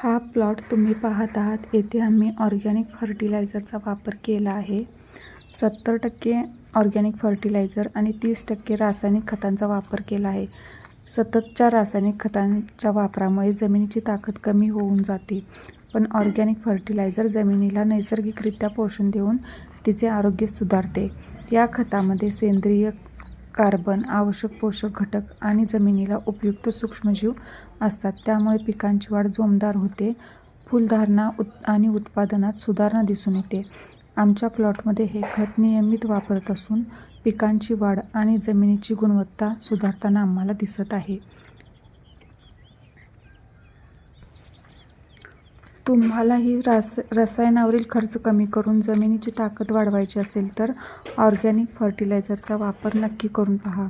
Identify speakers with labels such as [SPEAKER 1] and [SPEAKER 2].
[SPEAKER 1] हा प्लॉट तुम्ही पाहत आहात. येथे आम्ही ऑर्गॅनिक फर्टिलायझरचा वापर केला आहे. 70% ऑर्गॅनिक फर्टिलायझर आणि 30% रासायनिक खतांचा वापर केला आहे. सततच्या रासायनिक खतांच्या वापरामुळे जमिनीची ताकद कमी होऊन जाते, पण ऑर्गॅनिक फर्टिलायझर जमिनीला नैसर्गिकरित्या पोषण देऊन तिचे आरोग्य सुधारते. या खतामध्ये सेंद्रिय कार्बन, आवश्यक पोषक घटक आणि जमिनीला उपयुक्त सूक्ष्मजीव असतात. त्यामुळे पिकांची वाढ जोमदार होते, फुलधारणा आणि उत्पादनात सुधारणा दिसून येते. आमच्या प्लॉटमध्ये हे खत नियमित वापरत असून पिकांची वाढ आणि जमिनीची गुणवत्ता सुधारताना आम्हाला दिसत आहे. तुम्हालाही रसायनावरील खर्च कमी करून जमिनीची ताकद वाढवायची असेल तर ऑर्गॅनिक फर्टिलायझरचा वापर नक्की करून पहा.